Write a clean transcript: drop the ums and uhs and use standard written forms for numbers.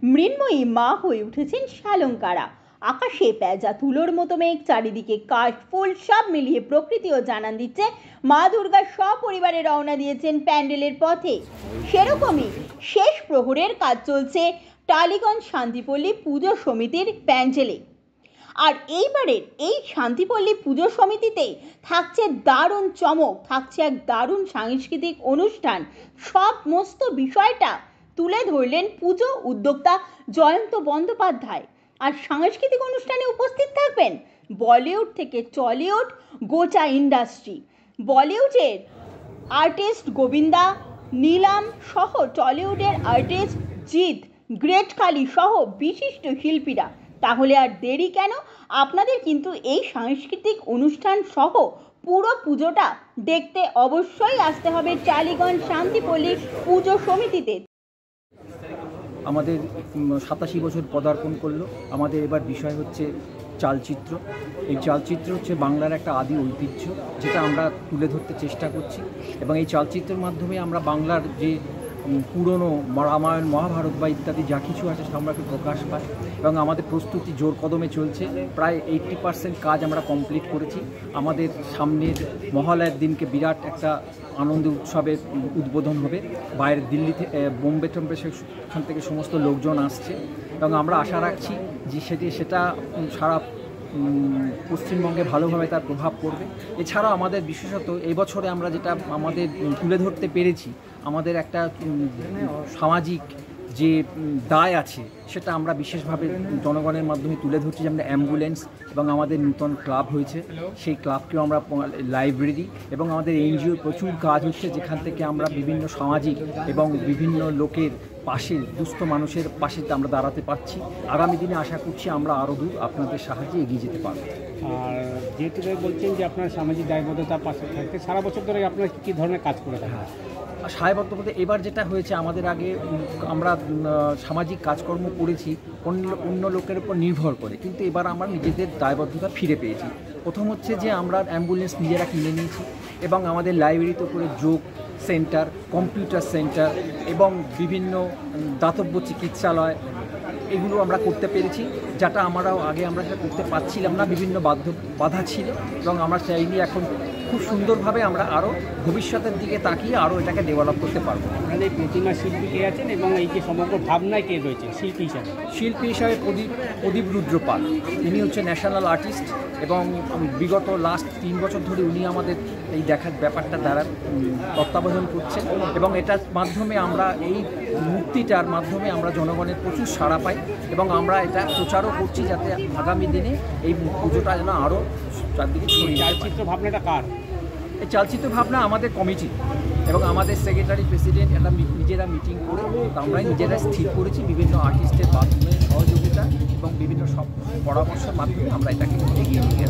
মৃন্ময়ী মা হয়ে উঠেছেন শালঙ্কারা। আকাশে পেঁজা তুলোর মতো মেঘ, চারিদিকে কাশ ফুল, সব মিলিয়ে প্রকৃতিও জানান দিচ্ছে মা দুর্গা সপরিবারে রওনা দিয়েছেন প্যান্ডেলের পথে। সেরকমই শেষ প্রহরের কাজ চলছে টালিগঞ্জ শান্তিপল্লী পুজো সমিতির প্যান্ডেলে। আর এইবারের এই শান্তিপল্লী পুজো সমিতিতে থাকছে দারুণ চমক, থাকছে এক দারুণ সাংস্কৃতিক অনুষ্ঠান। সমস্ত বিষয়টা তুলে ধরলেন পুজো উদ্যোক্তা জয়ন্ত বন্দ্যোপাধ্যায়। আর সাংস্কৃতিক অনুষ্ঠানে উপস্থিত থাকবেন বলিউড থেকে টলিউড, গোটা ইন্ডাস্ট্রি। বলিউডের আর্টিস্ট গোবিন্দা, নীলাম সহ টলিউডের আর্টিস্ট জিৎ, গ্রেট কালী সহ বিশিষ্ট শিল্পীরা। তাহলে আর দেরি কেন? আপনাদের কিন্তু এই সাংস্কৃতিক অনুষ্ঠান সহ পুরো পুজোটা দেখতে অবশ্যই আসতে হবে টালিগঞ্জ শান্তিপল্লী পুজো সমিতিতে। আমাদের 87 বছর পদার্পণ করলো। আমাদের এবার বিষয় হচ্ছে চালচিত্র। এই চালচিত্র হচ্ছে বাংলার একটা আদি ঐতিহ্য, যেটা আমরা তুলে ধরতে চেষ্টা করছি। এবং এই চালচিত্রের মাধ্যমে আমরা বাংলার যে পুরনো রামায়ণ, মহাভারত বা ইত্যাদি যা কিছু আছে সেগুলোকে প্রকাশ পায়। এবং আমাদের প্রস্তুতি জোর কদমে চলছে। প্রায় 80% কাজ আমরা কমপ্লিট করেছি। আমাদের সামনের মহালয়ার দিনকে বিরাট একটা আনন্দ উৎসবের উদ্বোধন হবে। বাইরের দিল্লি থেকে, বোম্বে টম্বে সেখান থেকে সমস্ত লোকজন আসছে। এবং আমরা আশা রাখছি যে সেটা সারা পশ্চিমবঙ্গে ভালোভাবে তার প্রভাব পড়বে। এছাড়াও আমাদের বিশেষত এবছরে আমরা যেটা আমাদের তুলে ধরতে পেরেছি, আমাদের একটা সামাজিক যে দায় আছে সেটা আমরা বিশেষভাবে জনগণের মাধ্যমে তুলে ধরছি। যেমন অ্যাম্বুলেন্স এবং আমাদের নূতন ক্লাব হয়েছে, সেই ক্লাবকেও আমরা, লাইব্রেরি এবং আমাদের এনজিওর প্রচুর কাজ হচ্ছে, যেখান থেকে আমরা বিভিন্ন সামাজিক এবং বিভিন্ন লোকের পাশে, দুস্থ মানুষের পাশে আমরা দাঁড়াতে পারছি। আগামী দিনে আশা করছি আমরা আরও দূর আপনাদের সাহায্যে এগিয়ে যেতে পারব। আর যেহেতু বলছেন যে আপনার সামাজিক দায়বদ্ধতার পাশে থাকতে সারা বছর ধরে আপনারা কী ধরনের কাজ করে থাকেন? সায়বদ্ধ বলতে এবার যেটা হয়েছে, আমাদের আগে আমরা সামাজিক কাজকর্ম করেছি অন্য লোকের উপর নির্ভর করে, কিন্তু এবার আমরা নিজেদের দায়বদ্ধতা ফিরে পেয়েছি। প্রথম হচ্ছে যে আমরা অ্যাম্বুলেন্স নিজেরা কিনে নিয়েছি এবং আমাদের লাইব্রেরিতে করে যোগ সেন্টার, কম্পিউটার সেন্টার এবং বিভিন্ন দাতব্য চিকিৎসালয় এগুলো আমরা করতে পেরেছি, যেটা আমরা সেটা করতে পারছিলাম না, বিভিন্ন বাধা ছিল। এবং আমরা চাইনি এখন খুব সুন্দরভাবে আমরা আরও ভবিষ্যতের দিকে তাকিয়ে আরও এটাকে ডেভেলপ করতে পারবো। আপনাদের এই প্রতিমা শিল্পী কে আছেন এবং এই যে সমগ্র ভাবনায় কে রয়েছে শিল্পী হিসাবে? প্রদীপ রুদ্র পাল, তিনি হচ্ছে ন্যাশনাল আর্টিস্ট এবং বিগত লাস্ট 3 বছর ধরে উনি আমাদের এই দেখার ব্যাপারটা দ্বারা তত্ত্বাবধান করছেন। এবং এটার মাধ্যমে আমরা এই মূর্তিটার মাধ্যমে আমরা জনগণের প্রচুর সাড়া পাই এবং আমরা এটা প্রচারও করছি, যাতে আগামী দিনে এই পুজোটা যেন আরও চারদিকে ছড়িয়ে। চালচিত্র ভাবনাটা কার? এই চালচিত্র ভাবনা আমাদের কমিটি এবং আমাদের সেক্রেটারি, প্রেসিডেন্ট এটা নিজেরা মিটিং করে আমরাই নিজেরা স্থির করেছি। বিভিন্ন আর্টিস্টের মাধ্যমে সহযোগিতা এবং বিভিন্ন সব পরামর্শের মাধ্যমে আমরা এটাকে এগিয়ে নিয়ে